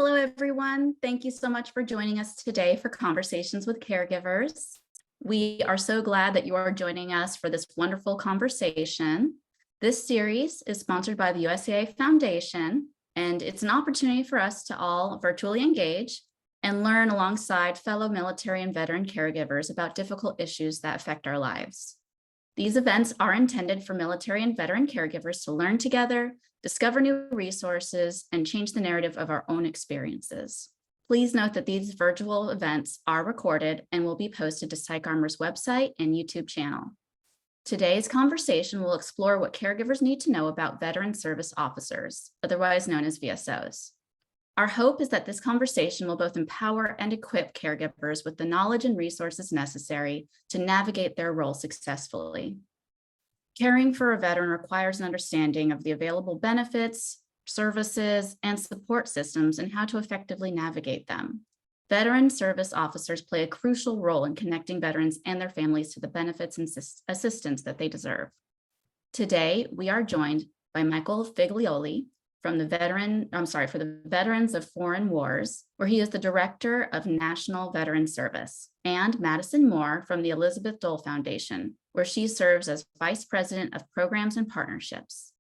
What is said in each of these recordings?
Hello, everyone. Thank you so much for joining us today for Conversations with Caregivers. We are so glad that you are joining us for this wonderful conversation. This series is sponsored by the USAA Foundation, and it's an opportunity for us to all virtually engage and learn alongside fellow military and veteran caregivers about difficult issues that affect our lives. These events are intended for military and veteran caregivers to learn together, discover new resources, and change the narrative of our own experiences. Please note that these virtual events are recorded and will be posted to PsychArmor's website and YouTube channel. Today's conversation will explore what caregivers need to know about veteran service officers, otherwise known as VSOs. Our hope is that this conversation will both empower and equip caregivers with the knowledge and resources necessary to navigate their role successfully. Caring for a veteran requires an understanding of the available benefits, services, and support systems and how to effectively navigate them. Veteran service officers play a crucial role in connecting veterans and their families to the benefits and assistance that they deserve. Today, we are joined by Michael Figlioli for the Veterans of Foreign Wars, where he is the Director of National Veteran Service, and Madison Moore from the Elizabeth Dole Foundation, where she serves as Vice President of Programs and Partnerships.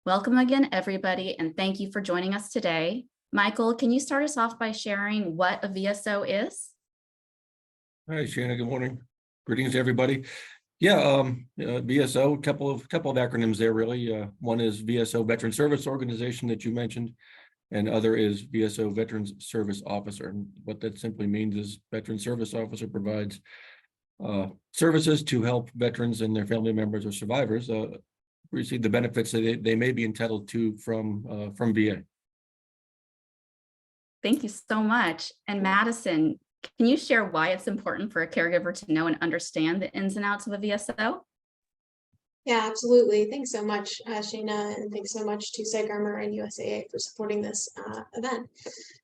Welcome again, everybody, and thank you for joining us today. Michael, can you start us off by sharing what a VSO is? Hi, Shaina. Good morning. Greetings, everybody. VSO, couple of acronyms there, really. One is VSO Veteran Service Organization that you mentioned, and other is VSO Veterans Service Officer. And what that simply means is Veteran Service Officer provides services to help veterans and their family members or survivors receive the benefits that they may be entitled to from VA. Thank you so much. And Madison, can you share why it's important for a caregiver to know and understand the ins and outs of a VSO? Yeah, absolutely. Thanks so much, Shaina, and thanks so much to PsychArmor and USAA for supporting this event.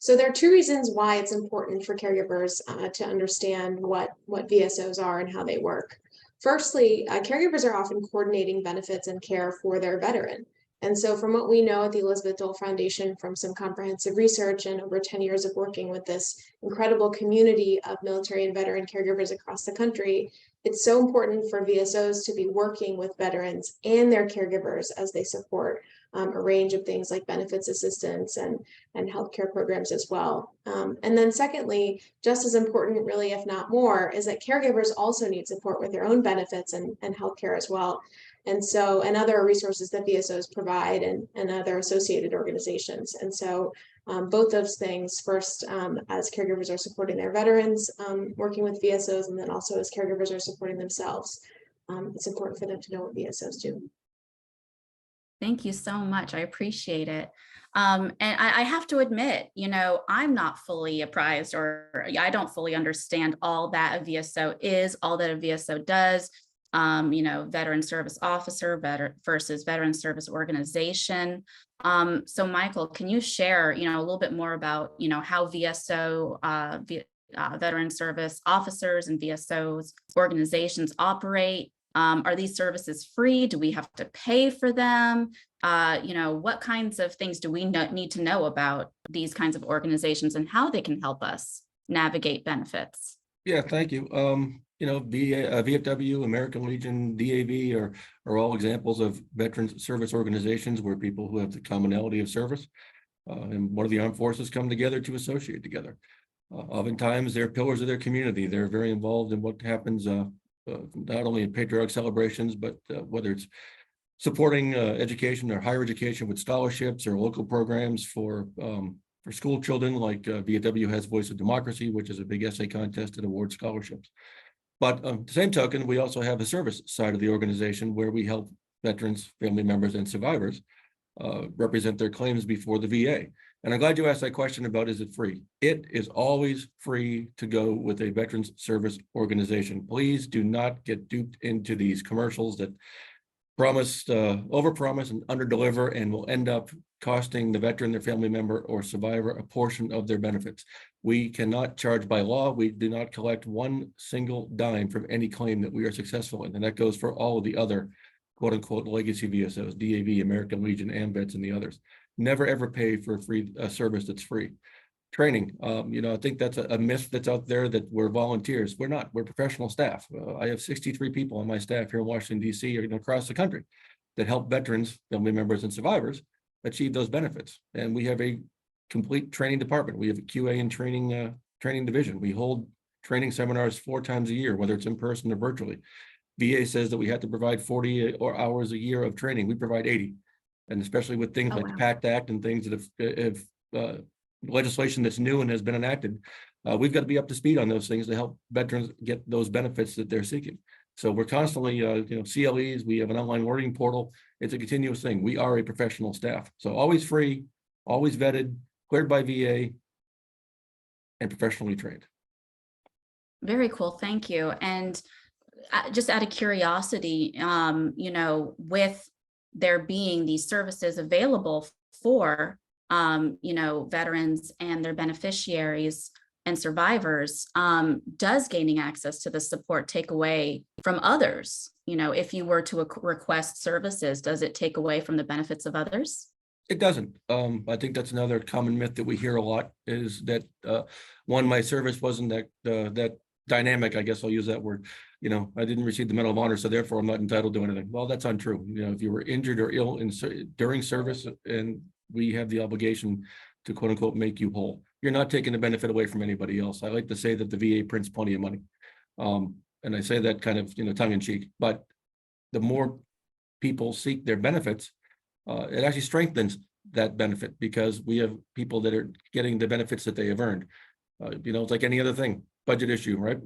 So there are two reasons why it's important for caregivers to understand what VSOs are and how they work. Firstly, caregivers are often coordinating benefits and care for their veteran. And so from what we know at the Elizabeth Dole Foundation, from some comprehensive research and over 10 years of working with this incredible community of military and veteran caregivers across the country, it's so important for VSOs to be working with veterans and their caregivers as they support a range of things like benefits assistance and healthcare programs as well. And then secondly, just as important, really, if not more, is that caregivers also need support with their own benefits and healthcare as well. And other resources that VSOs provide and other associated organizations. And so both those things, first, as caregivers are supporting their veterans, working with VSOs, and then also as caregivers are supporting themselves, it's important for them to know what VSOs do. Thank you so much. I appreciate it. And I have to admit, I'm not fully apprised, or I don't fully understand all that a VSO is, all that a VSO does. Veteran service officer versus veteran service organization. So Michael, can you share, a little bit more about, how VSO, veteran service officers and VSOs organizations operate? Are these services free? Do we have to pay for them? What kinds of things do we need to know about these kinds of organizations and how they can help us navigate benefits? Yeah, thank you. VFW, American Legion, DAV are all examples of veteran service organizations where people who have the commonality of service and one of the armed forces come together to associate together. Oftentimes, they're pillars of their community. They're very involved in what happens not only in patriotic celebrations, but whether it's supporting education or higher education with scholarships or local programs for school children, like VFW has Voice of Democracy, which is a big essay contest and awards scholarships. But the same token, we also have the service side of the organization where we help veterans, family members, and survivors represent their claims before the VA. And I'm glad you asked that question about, is it free? It is always free to go with a veterans service organization. Please do not get duped into these commercials that overpromise and underdeliver, and will end up costing the veteran, their family member, or survivor a portion of their benefits. We cannot charge by law. We do not collect one single dime from any claim that we are successful in. And that goes for all of the other quote unquote legacy VSOs, DAV, American Legion, AMVETS, and the others. Never ever pay for a service that's free. training. I think that's a myth that's out there that we're volunteers. We're not. We're professional staff. I have 63 people on my staff here in Washington, D.C. and across the country that help veterans, family members, and survivors achieve those benefits. And we have a complete training department. We have a QA and training division. We hold training seminars 4 times a year, whether it's in person or virtually. VA says that we have to provide 40 hours a year of training. We provide 80. And especially with things like the PACT Act and things that have legislation that's new and has been enacted, we've got to be up to speed on those things to help veterans get those benefits that they're seeking. So we're constantly, CLEs, we have an online learning portal. It's a continuous thing. We are a professional staff. So always free, always vetted, cleared by VA, and professionally trained. Very cool. Thank you. And just out of curiosity, with there being these services available for, veterans and their beneficiaries and survivors, does gaining access to the support take away from others? If you were to request services, does it take away from the benefits of others? It doesn't. I think that's another common myth that we hear a lot, is that my service wasn't that dynamic. I guess I'll use that word. I didn't receive the Medal of Honor, so therefore I'm not entitled to anything. Well, that's untrue. If you were injured or ill during service, and we have the obligation to quote unquote make you whole, you're not taking the benefit away from anybody else. I like to say that the VA prints plenty of money, and I say that kind of tongue in cheek. But the more people seek their benefits, it actually strengthens that benefit, because we have people that are getting the benefits that they have earned. It's like any other thing, budget issue, right?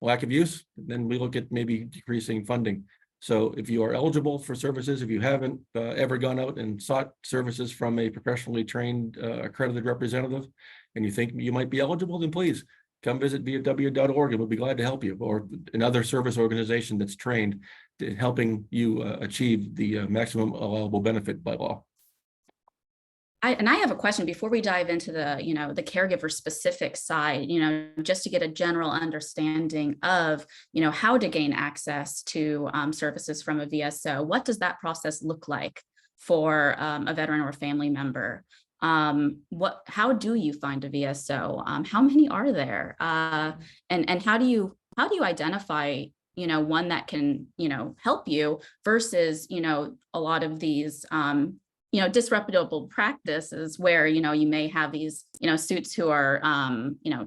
Lack of use, then we look at maybe decreasing funding. So if you are eligible for services, if you haven't ever gone out and sought services from a professionally trained accredited representative, and you think you might be eligible, then please come visit VSOs.org, and we'll be glad to help you, or another service organization that's trained in helping you achieve the maximum allowable benefit by law. I have a question before we dive into the caregiver specific side, just to get a general understanding of, how to gain access to services from a VSO. What does that process look like for a veteran or a family member? How do you find a VSO? How many are there? And how do you identify, one that can, help you versus, a lot of these, disreputable practices where, you may have these, suits who are,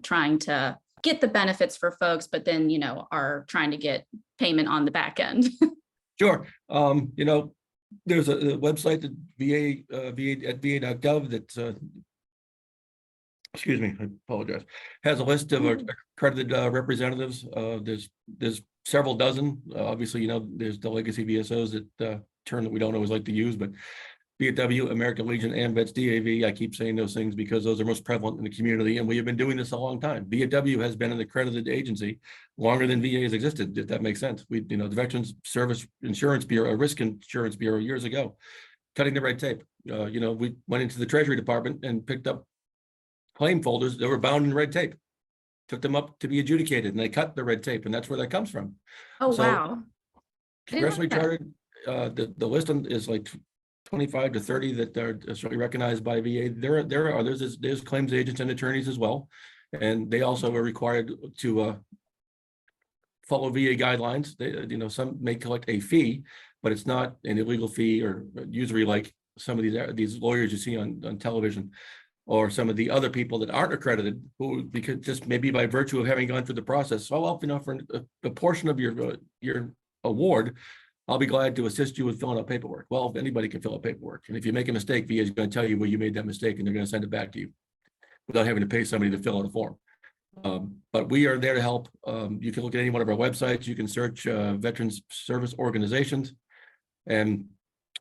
trying to get the benefits for folks, but then, are trying to get payment on the back end. Sure. There's a website that va.gov that's, excuse me, I apologize, has a list of accredited representatives. There's several dozen. Obviously, there's the legacy VSOs, that term that we don't always like to use, but VW, American Legion, and Vets DAV. I keep saying those things because those are most prevalent in the community, and we have been doing this a long time. VW has been an accredited agency longer than VA has existed, if that makes sense. The Veterans Service Insurance Bureau, Risk Insurance Bureau, years ago, cutting the red tape. We went into the Treasury Department and picked up claim folders that were bound in red tape, took them up to be adjudicated, and they cut the red tape, and that's where that comes from. Oh, so, wow. Congressionally chartered, the list is like 25 to 30 that are certainly recognized by VA. There are others. There's claims agents and attorneys as well, and they also are required to follow VA guidelines. They, some may collect a fee, but it's not an illegal fee, or usury like some of these lawyers you see on television, or some of the other people that aren't accredited, who, because just maybe by virtue of having gone through the process, for a portion of your award, I'll be glad to assist you with filling out paperwork. Well, anybody can fill out paperwork. And if you make a mistake, VA is going to tell you where you made that mistake, and they're going to send it back to you without having to pay somebody to fill out a form. But we are there to help. You can look at any one of our websites. You can search Veterans Service Organizations, and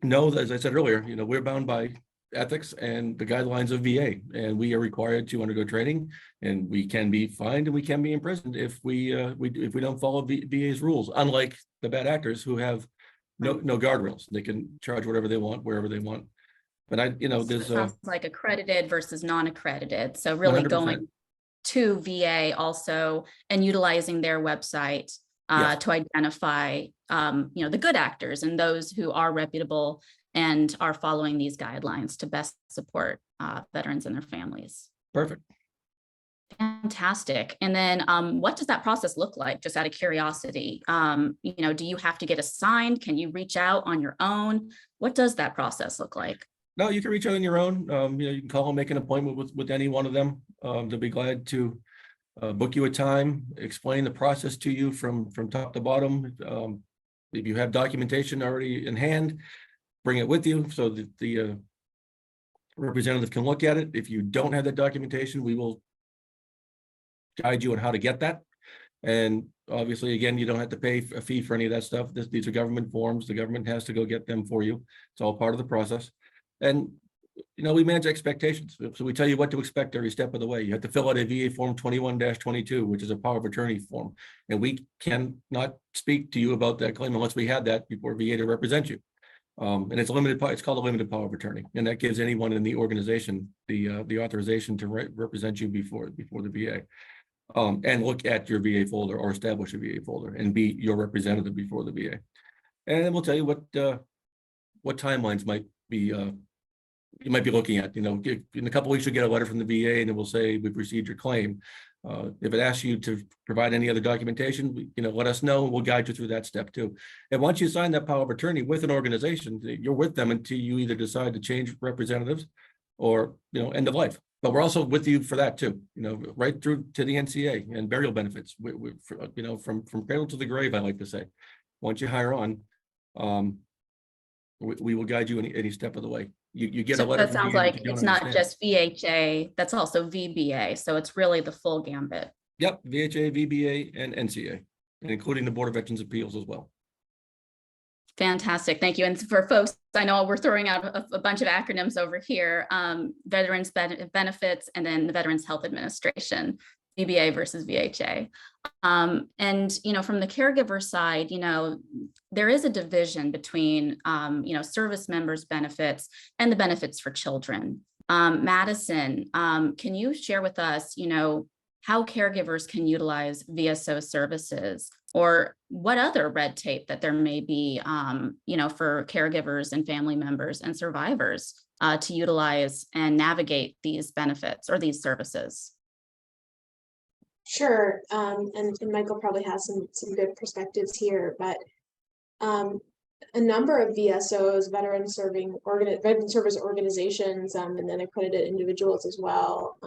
know that, as I said earlier, we're bound by ethics and the guidelines of VA, and we are required to undergo training, and we can be fined and we can be imprisoned if we don't follow VA's rules, unlike the bad actors who have no guardrails. They can charge whatever they want, wherever they want. But there's sounds like accredited versus non-accredited. So really 100%. Going to VA also and utilizing their website yes. to identify the good actors and those who are reputable and are following these guidelines to best support veterans and their families. Perfect. Fantastic. And then what does that process look like, just out of curiosity? Do you have to get assigned? Can you reach out on your own? What does that process look like? No, you can reach out on your own. You can call and make an appointment with any one of them. They'll be glad to book you a time, explain the process to you from top to bottom. If you have documentation already in hand, bring it with you so that the representative can look at it. If you don't have that documentation, we will guide you on how to get that. And obviously, again, you don't have to pay a fee for any of that stuff. These are government forms. The government has to go get them for you. It's all part of the process. And, we manage expectations. So we tell you what to expect every step of the way. You have to fill out a VA form 21-22, which is a power of attorney form. And we cannot speak to you about that claim unless we have that before VA to represent you. And it's called a limited power of attorney. And that gives anyone in the organization the authorization to represent you before the VA. And look at your VA folder or establish a VA folder and be your representative before the VA. And then we'll tell you what timelines might be you might be looking at. In a couple of weeks, you'll get a letter from the VA and it will say, we've received your claim. If it asks you to provide any other documentation, let us know and we'll guide you through that step too. And once you sign that power of attorney with an organization, you're with them until you either decide to change representatives or, end of life. But we're also with you for that too, right through to the NCA and burial benefits. From cradle to the grave, I like to say. Once you hire on, we will guide you any step of the way. You get a letter. That sounds like it's not just VHA, that's also VBA. So it's really the full gambit. Yep, VHA, VBA, and NCA, and including the Board of Veterans Appeals as well. Fantastic. Thank you. And for folks, I know we're throwing out a bunch of acronyms over here, Veterans Benefits, and then the Veterans Health Administration, VBA versus VHA. And, from the caregiver side, there is a division between, service members' benefits and the benefits for children. Madison, can you share with us, how caregivers can utilize VSO services, or what other red tape that there may be, for caregivers and family members and survivors to utilize and navigate these benefits or these services? Sure, and Michael probably has some good perspectives here, but a number of VSOs, veteran service organizations, and then accredited individuals as well.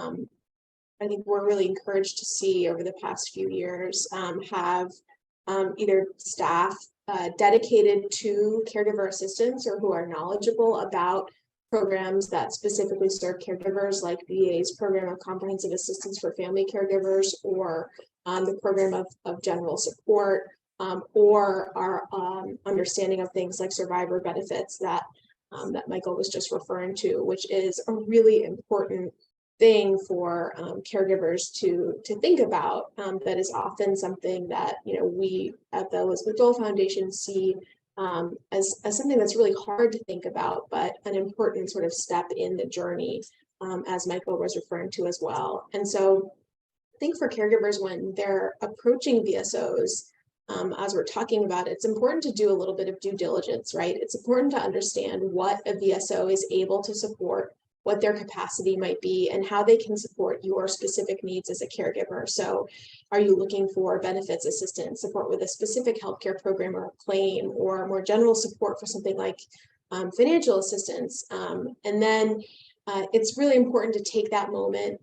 I think we're really encouraged to see over the past few years have either staff dedicated to caregiver assistance or who are knowledgeable about programs that specifically serve caregivers, like VA's program of comprehensive assistance for family caregivers, or the program of general support, or our understanding of things like survivor benefits that Michael was just referring to, which is a really important thing for caregivers to think about. That is often something that we at the Elizabeth Dole Foundation see as something that's really hard to think about, but an important sort of step in the journey, as Michael was referring to as well. And so I think for caregivers, when they're approaching VSOs, as we're talking about it, it's important to do a little bit of due diligence, right? It's important to understand what a VSO is able to support, what their capacity might be, and how they can support your specific needs as a caregiver. So are you looking for benefits assistance, support with a specific healthcare program or a claim, or more general support for something like financial assistance? And then it's really important to take that moment,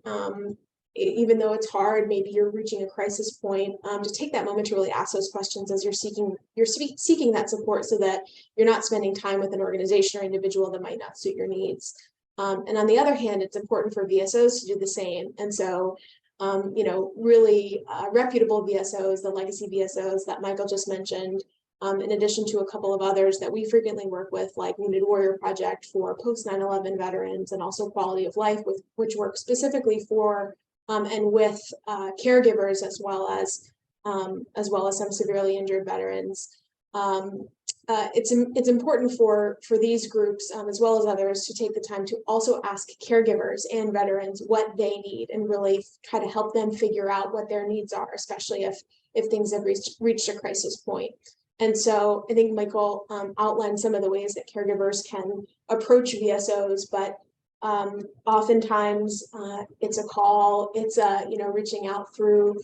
even though it's hard, maybe you're reaching a crisis point, to take that moment to really ask those questions as you're seeking that support, so that you're not spending time with an organization or individual that might not suit your needs. And on the other hand, it's important for VSOs to do the same. And so, really reputable VSOs, the legacy VSOs that Michael just mentioned, in addition to a couple of others that we frequently work with, like Wounded Warrior Project for post 9/11 veterans, and also Quality of Life, which work specifically for and with caregivers, as well as some severely injured veterans. It's important for these groups, as well as others, to take the time to also ask caregivers and veterans what they need, and really try to help them figure out what their needs are, especially if things have reached a crisis point. And so I think Michael outlined some of the ways that caregivers can approach VSOs, but Oftentimes, it's a call, it's reaching out through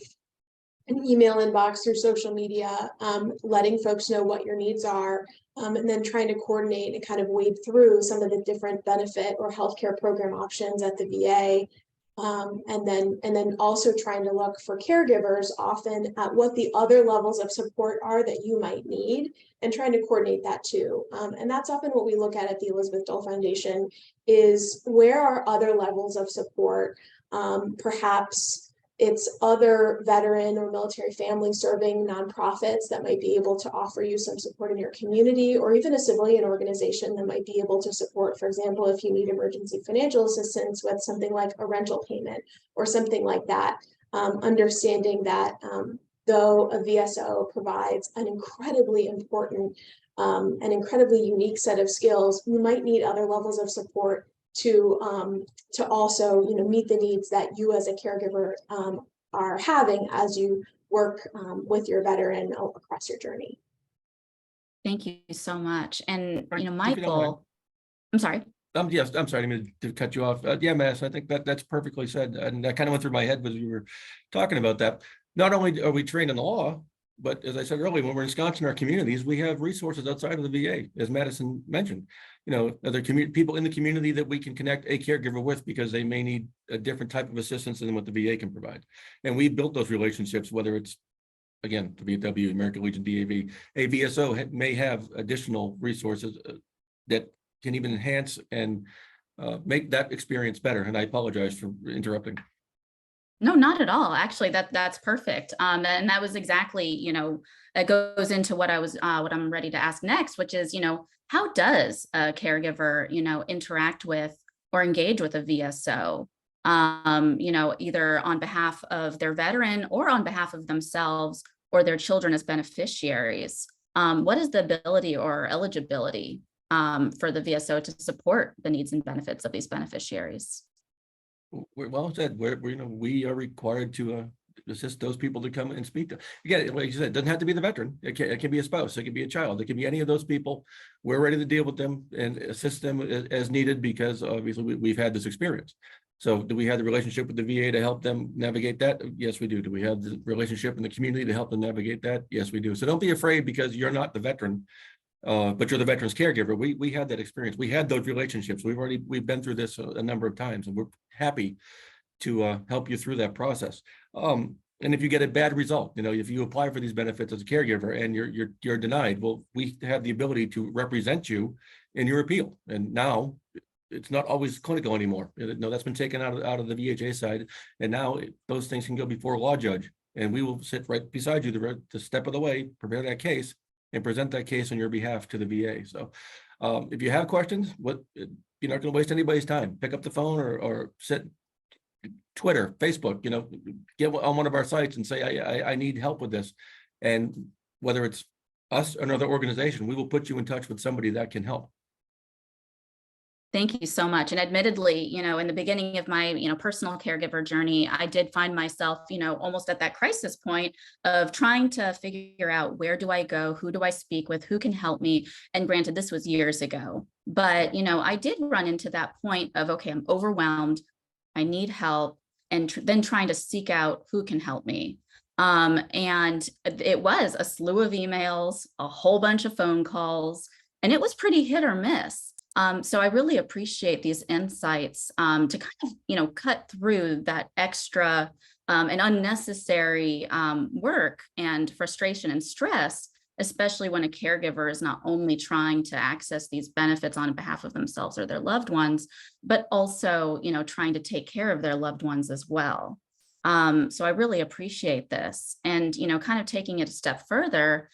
an email inbox, through social media, letting folks know what your needs are, and then trying to coordinate and kind of wade through some of the different benefit or healthcare program options at the VA. And then also trying to look for caregivers often at what the other levels of support are that you might need, and trying to coordinate that too. And that's often what we look at the Elizabeth Dole Foundation, is where are other levels of support. Perhaps it's other veteran or military family serving nonprofits that might be able to offer you some support in your community, or even a civilian organization that might be able to support, for example, if you need emergency financial assistance with something like a rental payment or something like that. Understanding that though a VSO provides an incredibly important and incredibly unique set of skills, you might need other levels of support to also meet the needs that you as a caregiver are having as you work with your veteran across your journey. Thank you so much. And Right, if you don't mind. Michael, I'm sorry. Yes, I'm sorry, I didn't mean to cut you off. Yeah, Mass, I think that's perfectly said. And that kind of went through my head as you were talking about that. Not only are we trained in the law, but as I said earlier, when we're ensconced in our communities, we have resources outside of the VA, as Madison mentioned. Other people in the community that we can connect a caregiver with, because they may need a different type of assistance than what the VA can provide. And we built those relationships, whether it's, again, the VFW, American Legion, DAV, a VSO may have additional resources that can even enhance and make that experience better. And I apologize for interrupting. No, not at all. Actually, that's perfect. And that was exactly, that goes into what I'm ready to ask next, which is, how does a caregiver, interact with or engage with a VSO, either on behalf of their veteran or on behalf of themselves or their children as beneficiaries? What is the ability or eligibility for the VSO to support the needs and benefits of these beneficiaries? Well said. We are required to assist those people to come and speak to. Again, like you said, it doesn't have to be the veteran. It can be a spouse. It can be a child. It can be any of those people. We're ready to deal with them and assist them as needed, because obviously we've had this experience. So do we have the relationship with the VA to help them navigate that? Yes, we do. Do we have the relationship in the community to help them navigate that? Yes, we do. So don't be afraid because you're not the veteran, but you're the veteran's caregiver. We had that experience. We had those relationships. We've been through this a number of times, and we're happy to help you through that process. And if you get a bad result, if you apply for these benefits as a caregiver and you're denied, well, we have the ability to represent you in your appeal. And now it's not always clinical anymore. No, that's been taken out of the VHA side, and now those things can go before a law judge, and we will sit right beside you the step of the way, prepare that case, and present that case on your behalf to the VA. So if you have questions, you're not going to waste anybody's time. Pick up the phone or sit Twitter, Facebook, get on one of our sites and say, I need help with this. And whether it's us or another organization, we will put you in touch with somebody that can help. Thank you so much. And admittedly, in the beginning of my, personal caregiver journey, I did find myself, almost at that crisis point of trying to figure out, where do I go? Who do I speak with? Who can help me? And granted, this was years ago, but, I did run into that point of, okay, I'm overwhelmed. I need help. And then trying to seek out who can help me. And it was a slew of emails, a whole bunch of phone calls, and it was pretty hit or miss. So I really appreciate these insights to kind of, cut through that extra and unnecessary work and frustration and stress, especially when a caregiver is not only trying to access these benefits on behalf of themselves or their loved ones, but also, trying to take care of their loved ones as well. So I really appreciate this. And, kind of taking it a step further,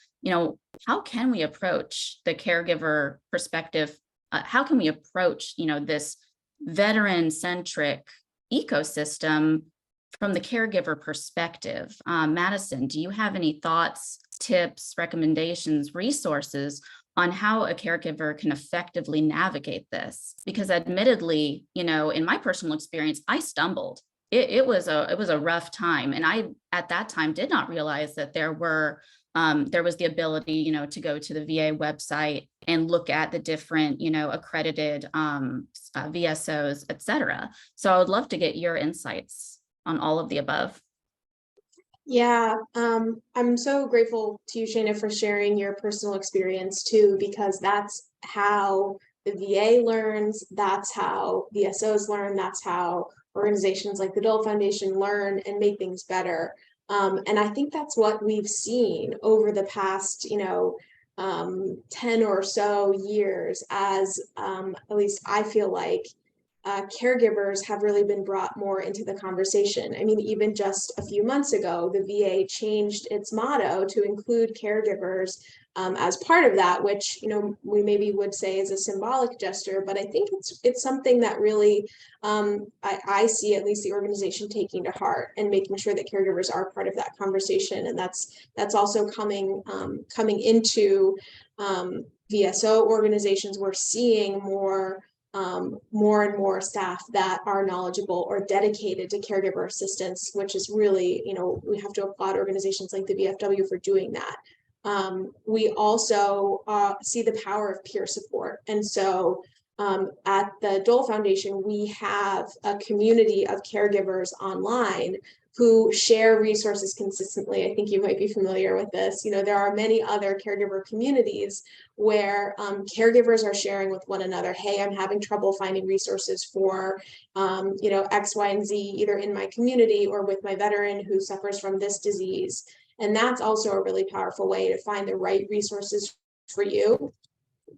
how can we approach the caregiver perspective? How can we approach, this veteran-centric ecosystem from the caregiver perspective? Madison, do you have any thoughts, tips, recommendations, resources on how a caregiver can effectively navigate this? Because admittedly, in my personal experience, I stumbled. it was a rough time. And I, at that time, did not realize that there was the ability, to go to the VA website and look at the different, accredited VSOs, et cetera. So I would love to get your insights on all of the above. Yeah, I'm so grateful to you, Shaina, for sharing your personal experience too, because that's how the VA learns, that's how VSOs learn, that's how organizations like the Dole Foundation learn and make things better. And I think that's what we've seen over the past, 10 or so years, as at least I feel like caregivers have really been brought more into the conversation. I mean, even just a few months ago, the VA changed its motto to include caregivers as part of that, which we maybe would say is a symbolic gesture, but I think it's something that really I see at least the organization taking to heart and making sure that caregivers are part of that conversation, and that's also coming into VSO organizations. We're seeing more and more staff that are knowledgeable or dedicated to caregiver assistance, which is really, we have to applaud organizations like the VFW for doing that. We also see the power of peer support. And so at the Dole Foundation, we have a community of caregivers online who share resources consistently. I think you might be familiar with this. There are many other caregiver communities where caregivers are sharing with one another, hey, I'm having trouble finding resources for, X, Y, and Z, either in my community or with my veteran who suffers from this disease. And that's also a really powerful way to find the right resources for you.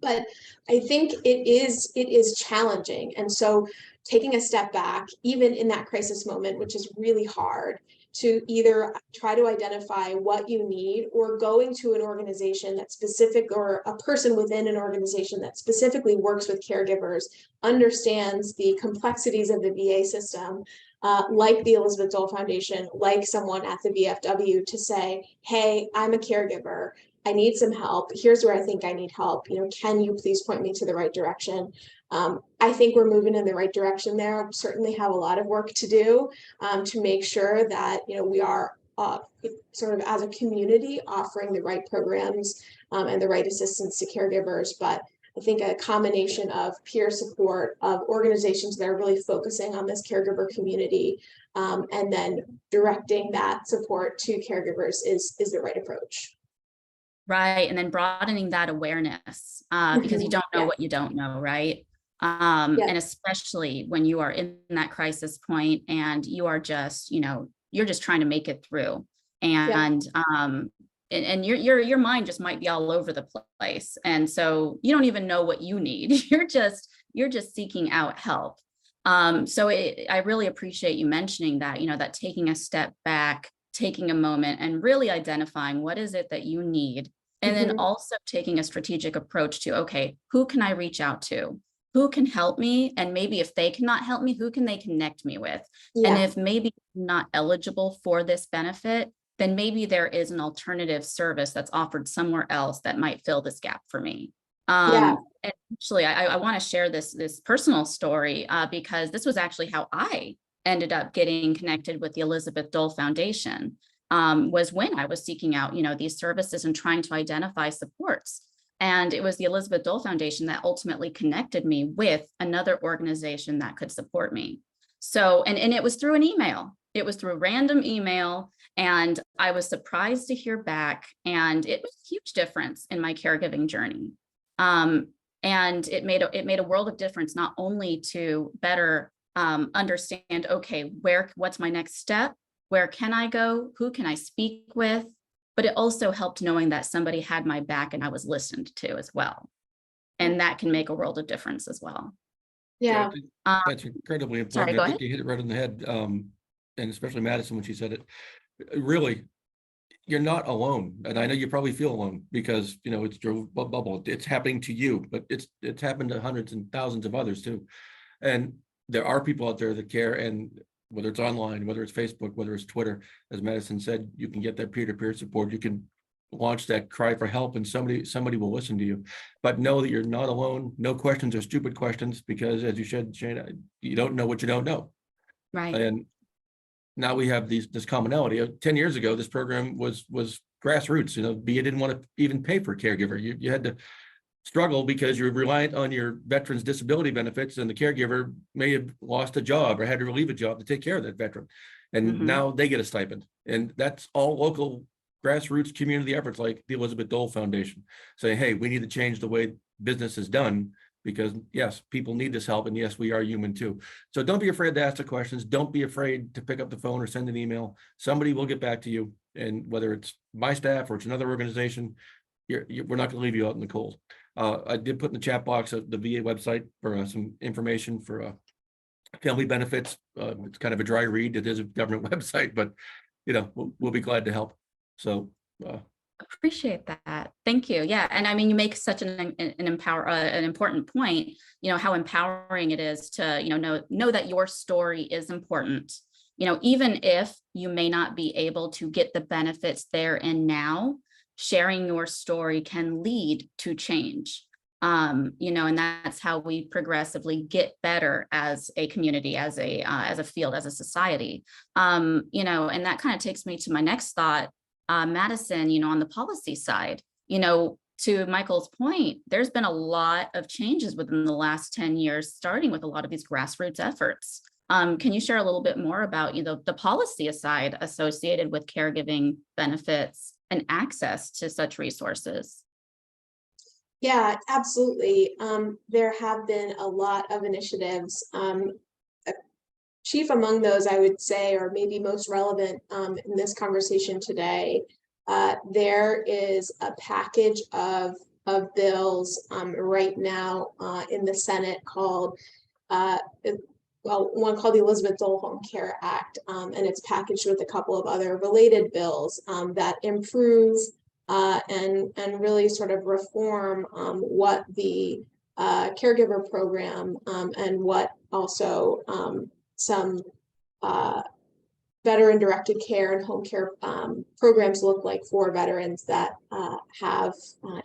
But I think it is challenging. And so taking a step back, even in that crisis moment, which is really hard, to either try to identify what you need, or going to an organization that's specific, or a person within an organization that specifically works with caregivers, understands the complexities of the VA system, like the Elizabeth Dole Foundation, like someone at the VFW, to say, hey, I'm a caregiver, I need some help. Here's where I think I need help. Can you please point me to the right direction? I think we're moving in the right direction there. Certainly have a lot of work to do to make sure that we are sort of as a community offering the right programs and the right assistance to caregivers. But I think a combination of peer support, of organizations that are really focusing on this caregiver community, and then directing that support to caregivers is the right approach. Right. And then broadening that awareness because you don't know what you don't know, right? And especially when you are in that crisis point and you are just, you're just trying to make it through. And and your mind just might be all over the place. And so you don't even know what you need. You're just seeking out help. So I really appreciate you mentioning that, that taking a step back, taking a moment and really identifying what is it that you need. And then also taking a strategic approach to, okay, who can I reach out to? Who can help me? And maybe if they cannot help me, who can they connect me with? And if maybe I'm not eligible for this benefit, then maybe there is an alternative service that's offered somewhere else that might fill this gap for me. And actually, I want to share this personal story because this was actually how I ended up getting connected with the Elizabeth Dole Foundation. Was when I was seeking out, these services and trying to identify supports. And it was the Elizabeth Dole Foundation that ultimately connected me with another organization that could support me. So, and it was through an email. It was through a random email. And I was surprised to hear back. And it was a huge difference in my caregiving journey. And it made a world of difference, not only to better understand, okay, what's my next step? Where can I go? Who can I speak with? But it also helped knowing that somebody had my back and I was listened to as well. And that can make a world of difference as well. Yeah. That's incredibly important. Sorry, go I think ahead. you hit it right on the head. And especially Madison, when she said it, really, you're not alone. And I know you probably feel alone because, it's your bubble. It's happening to you, but it's happened to hundreds and thousands of others too. And there are people out there that care, and whether it's online, whether it's Facebook, whether it's Twitter, as Madison said, you can get that peer-to-peer support. You can launch that cry for help and somebody will listen to you. But know that you're not alone. No questions are stupid questions, because as you said, Shaina, you don't know what you don't know. Right. And now we have this commonality. 10 years ago, this program was grassroots. VA didn't want to even pay for a caregiver. You had to struggle because you're reliant on your veteran's disability benefits, and the caregiver may have lost a job or had to leave a job to take care of that veteran. And now they get a stipend. And that's all local grassroots community efforts like the Elizabeth Dole Foundation saying, hey, we need to change the way business is done, because yes, people need this help. And yes, we are human too. So don't be afraid to ask the questions. Don't be afraid to pick up the phone or send an email. Somebody will get back to you. And whether it's my staff or it's another organization, we're not going to leave you out in the cold. I did put in the chat box of the VA website for some information for family benefits. It's kind of a dry read. It is a government website, but we'll be glad to help. So appreciate that. Thank you. Yeah. And I mean, you make such an important point, how empowering it is to, know that your story is important, even if you may not be able to get the benefits there and now, sharing your story can lead to change. And that's how we progressively get better as a community, as a field, as a society. And that kind of takes me to my next thought. Madison, on the policy side, to Michael's point, there's been a lot of changes within the last 10 years, starting with a lot of these grassroots efforts. Can you share a little bit more about, the policy side associated with caregiving benefits and access to such resources? Yeah, absolutely. There have been a lot of initiatives. Chief among those, I would say, or maybe most relevant in this conversation today, there is a package of bills right now in the Senate called, one called the Elizabeth Dole Home Care Act, and it's packaged with a couple of other related bills that improve and really sort of reform what the caregiver program and what also some veteran-directed care and home care programs look like for veterans that have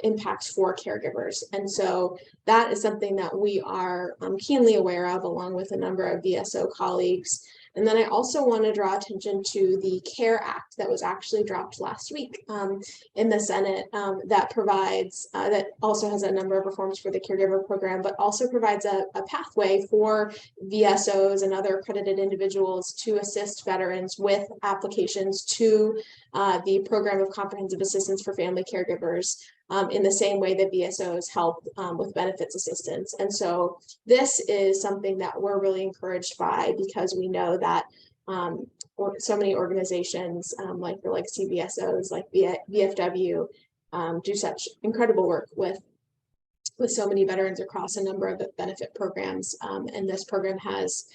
impacts for caregivers. And so that is something that we are keenly aware of, along with a number of VSO colleagues. And then I also want to draw attention to the CARE Act that was actually dropped last week in the Senate that provides, that also has a number of reforms for the caregiver program, but also provides a pathway for VSOs and other accredited individuals to assist veterans with applications to the Program of Comprehensive Assistance for Family Caregivers in the same way that VSOs help with benefits assistance. And so this is something that we're really encouraged by, because we know that so many organizations like the legacy VSOs, like VFW, do such incredible work with so many veterans across a number of benefit programs. And this program has,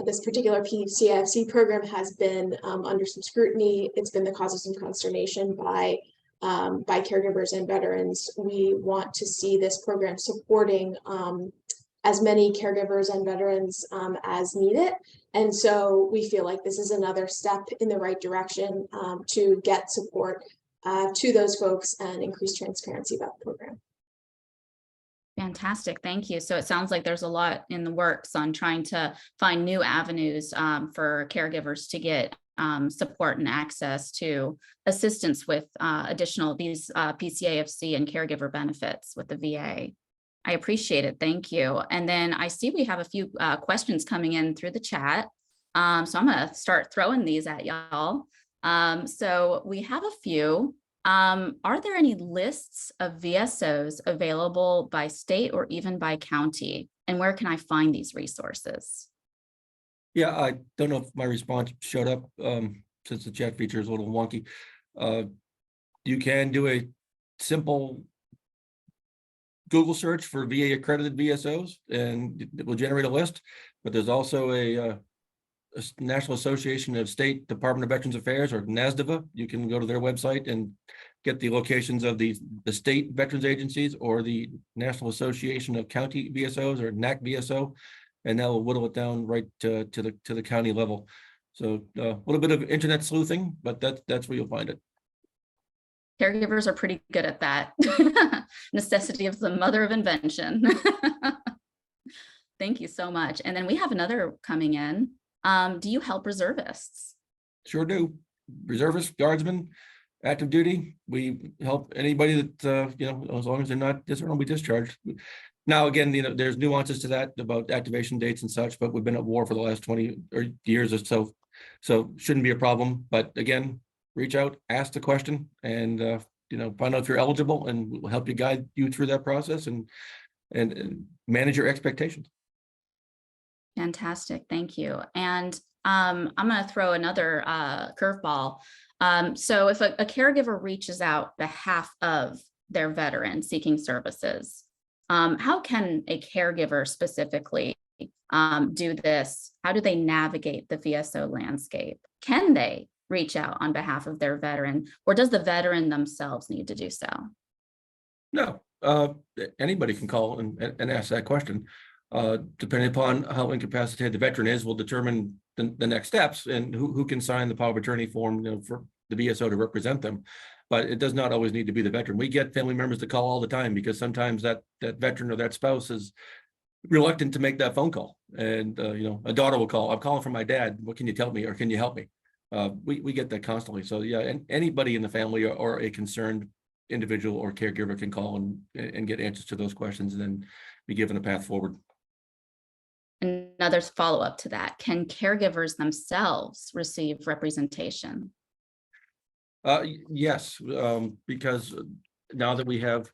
this particular PCIFC program has been under some scrutiny. It's been the cause of some consternation by caregivers and veterans. We want to see this program supporting as many caregivers and veterans as need it. And so we feel like this is another step in the right direction to get support to those folks and increase transparency about the program. Fantastic. Thank you. So it sounds like there's a lot in the works on trying to find new avenues for caregivers to get support and access to assistance with additional these PCAFC and caregiver benefits with the VA. I appreciate it. Thank you. And then I see we have a few questions coming in through the chat. So I'm going to start throwing these at y'all. So we have a few. Are there any lists of VSOs available by state or even by county? And where can I find these resources? Yeah, I don't know if my response showed up since the chat feature is a little wonky. You can do a simple Google search for VA accredited VSOs and it will generate a list, but there's also a National Association of State Department of Veterans Affairs, or NASDVA. You can go to their website and get the locations of the state veterans agencies or the National Association of County VSOs, or NAC VSO, and that will whittle it down right to the county level. So a little bit of internet sleuthing, but that's where you'll find it. Caregivers are pretty good at that. Necessity of the mother of invention. Thank you so much. And then we have another coming in. Do you help reservists? Sure do. Reservists, guardsmen, active duty. We help anybody that, as long as they're not dishonorably discharged. Now, again, there's nuances to that about activation dates and such, but we've been at war for the last 20 years or so. So shouldn't be a problem. But again, reach out, ask the question, and, find out if you're eligible, and we'll help you guide you through that process and manage your expectations. Fantastic, thank you. And I'm going to throw another curveball. So if a caregiver reaches out behalf of their veteran seeking services, how can a caregiver specifically do this? How do they navigate the VSO landscape? Can they reach out on behalf of their veteran, or does the veteran themselves need to do so? No, anybody can call and ask that question. Depending upon how incapacitated the veteran is, will determine the next steps and who can sign the power of attorney form, for the VSO to represent them. But it does not always need to be the veteran. We get family members to call all the time because sometimes that veteran or that spouse is reluctant to make that phone call. And, a daughter will call, I'm calling for my dad. What can you tell me? Or can you help me? We get that constantly. So yeah, and anybody in the family or a concerned individual or caregiver can call and get answers to those questions and then be given a path forward. Another follow-up to that, can caregivers themselves receive representation? Yes, because now that we have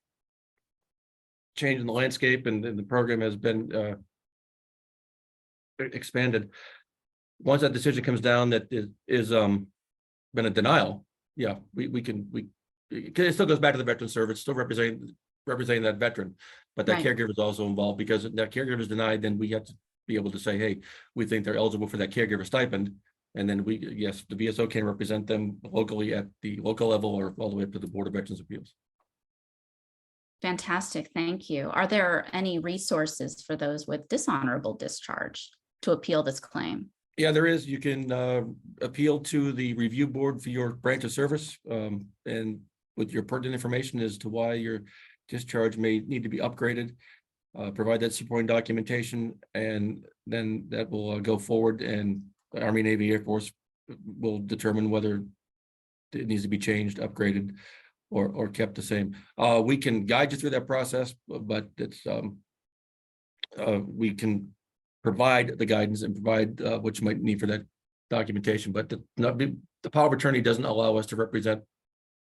changed in the landscape and the program has been expanded, once that decision comes down that is been a denial, yeah, we can it still goes back to the veteran service, still representing that veteran, but that Right. caregiver is also involved, because if that caregiver is denied, then we have to be able to say, hey, we think they're eligible for that caregiver stipend. And then yes, the VSO can represent them locally at the local level or all the way up to the Board of Veterans Appeals. Fantastic, thank you. Are there any resources for those with dishonorable discharge to appeal this claim? Yeah, there is. You can appeal to the review board for your branch of service, and with your pertinent information as to why your discharge may need to be upgraded. Provide that supporting documentation, and then that will go forward, and the Army, Navy, Air Force will determine whether it needs to be changed, upgraded, or kept the same. We can guide you through that process, but it's we can provide the guidance and provide what you might need for that documentation, but the power of attorney doesn't allow us to represent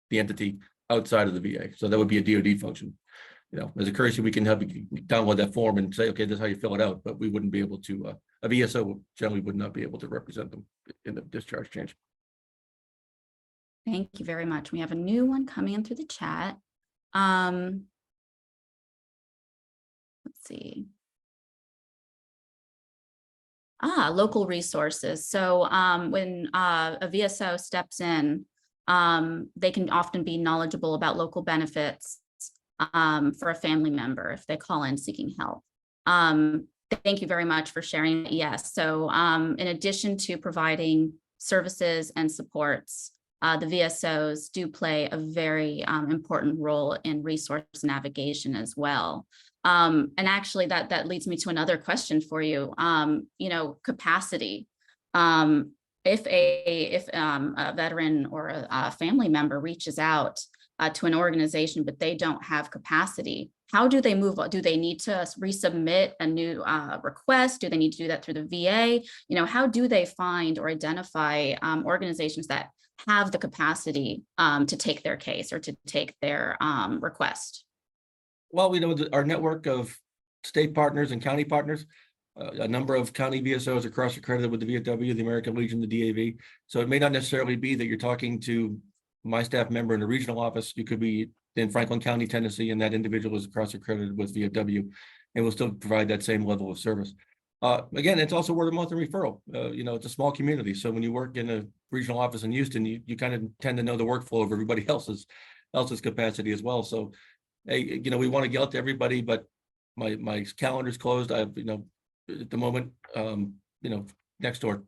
the entity outside of the VA. So that would be a DoD function. As a courtesy, we can help you download that form and say, okay, this is how you fill it out, but we wouldn't be able to, a VSO generally would not be able to represent them in the discharge change. Thank you very much. We have a new one coming in through the chat. Let's see. Local resources. So when a VSO steps in, they can often be knowledgeable about local benefits for a family member if they call in seeking help. Thank you very much for sharing. Yes, so in addition to providing services and supports, the VSOs do play a very important role in resource navigation as well. And actually that leads me to another question for you. Capacity. If a veteran or a family member reaches out to an organization, but they don't have capacity, how do they move? Do they need to resubmit a new request? Do they need to do that through the VA? How do they find or identify organizations that have the capacity to take their case or to take their request? Well, we know that our network of state partners and county partners, a number of county VSOs are cross-accredited with the VFW, the American Legion, the DAV. So it may not necessarily be that you're talking to my staff member in the regional office. You could be in Franklin County, Tennessee, and that individual is cross-accredited with VFW, and will still provide that same level of service. Again, it's also word of mouth and referral. It's a small community. So when you work in a regional office in Houston, you kind of tend to know the workflow of everybody else's capacity as well. So, hey, we want to get out to everybody, but my calendar's closed. I've, at the moment, next door,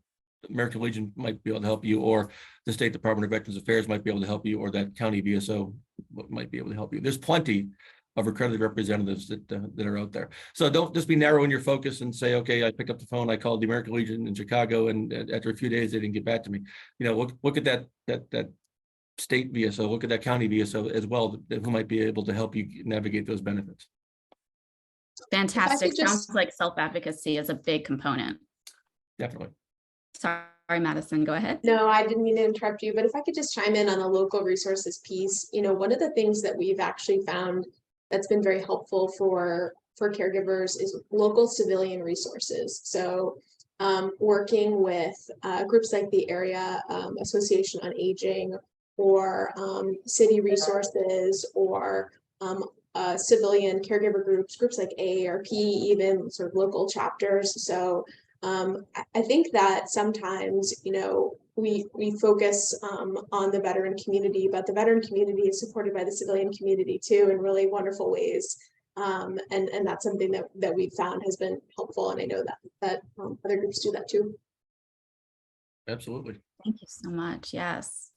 American Legion might be able to help you, or the State Department of Veterans Affairs might be able to help you, or that county VSO might be able to help you. There's plenty of accredited representatives that are out there. So don't just be narrow in your focus and say, okay, I picked up the phone, I called the American Legion in Chicago, and after a few days they didn't get back to me. Look at that state VSO, look at that county VSO as well, who might be able to help you navigate those benefits. Fantastic. Sounds like self-advocacy is a big component. Definitely. Sorry, Madison, go ahead. No, I didn't mean to interrupt you, but if I could just chime in on the local resources piece, one of the things that we've actually found that's been very helpful for caregivers is local civilian resources. So working with groups like the Area Association on Aging, or city resources, or civilian caregiver groups like AARP, even sort of local chapters. So I think that sometimes, we focus on the veteran community, but the veteran community is supported by the civilian community too in really wonderful ways. And that's something that we've found has been helpful. And I know that other groups do that too. Absolutely. Thank you so much. Yes.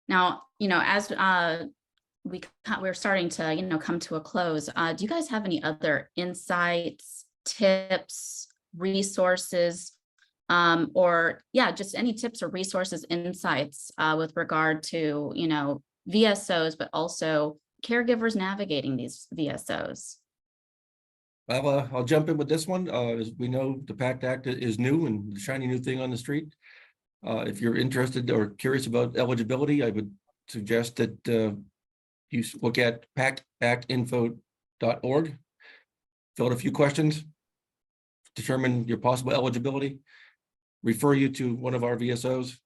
Now, as we're starting to, come to a close, do you guys have any other insights, tips, resources, or just any tips or resources, insights with regard to, VSOs, but also caregivers navigating these VSOs? Well, I'll jump in with this one. As we know, the PACT Act is new and the shiny new thing on the street. If you're interested or curious about eligibility, I would suggest that you look at pactactinfo.org, fill out a few questions, determine your possible eligibility, refer you to one of our VSOs,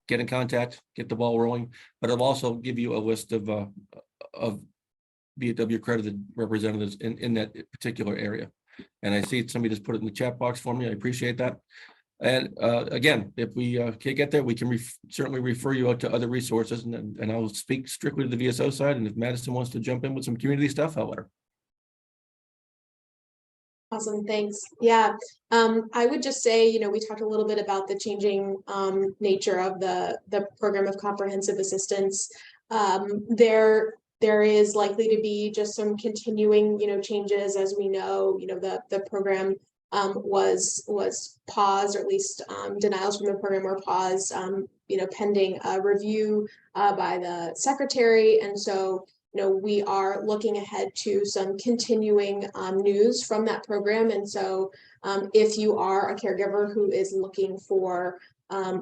get in contact, get the ball rolling, but it'll also give you a list of VW accredited representatives in that particular area. And I see somebody just put it in the chat box for me. I appreciate that. And again, if we can't get there, we can certainly refer you out to other resources, and I'll speak strictly to the VSO side. And if Madison wants to jump in with some community stuff, I'll let her. Awesome, thanks. Yeah, I would just say, we talked a little bit about the changing nature of the program of comprehensive assistance. There is likely to be just some continuing, changes. As we know, the program was paused, or at least denials from the program were paused, pending a review by the secretary. And so, we are looking ahead to some continuing news from that program. And so if you are a caregiver who is looking for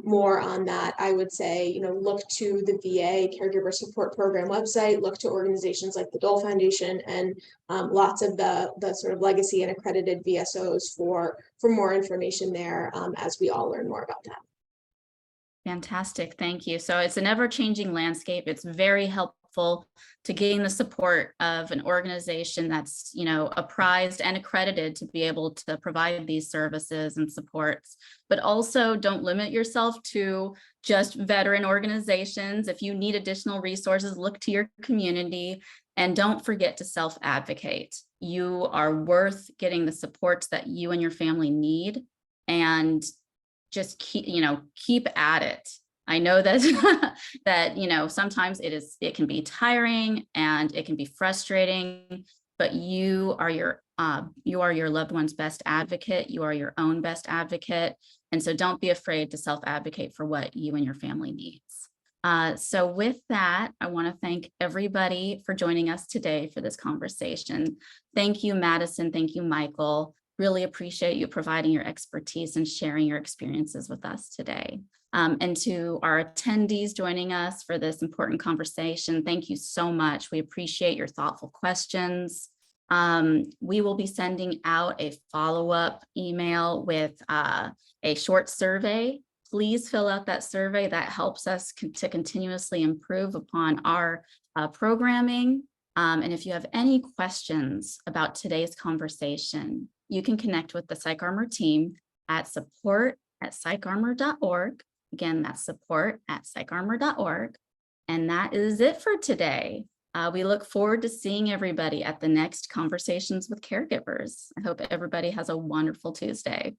more on that, I would say, look to the VA Caregiver Support Program website, look to organizations like the Dole Foundation, and lots of the sort of legacy and accredited VSOs for more information there as we all learn more about that. Fantastic. Thank you. So it's an ever-changing landscape. It's very helpful to gain the support of an organization that's, apprised and accredited to be able to provide these services and supports. But also don't limit yourself to just veteran organizations. If you need additional resources, look to your community, and don't forget to self-advocate. You are worth getting the supports that you and your family need, and just keep at it. I know that that sometimes it can be tiring and it can be frustrating, but you are your loved one's best advocate. You are your own best advocate, and so don't be afraid to self-advocate for what you and your family needs. So with that, I want to thank everybody for joining us today for this conversation. Thank you, Madison. Thank you, Michael. Really appreciate you providing your expertise and sharing your experiences with us today. And to our attendees joining us for this important conversation, thank you so much. We appreciate your thoughtful questions. We will be sending out a follow-up email with a short survey. Please fill out that survey. That helps us to continuously improve upon our programming. And if you have any questions about today's conversation, you can connect with the PsychArmor team at support@psycharmor.org. Again, that's support@psycharmor.org. And that is it for today. We look forward to seeing everybody at the next Conversations with Caregivers. I hope everybody has a wonderful Tuesday.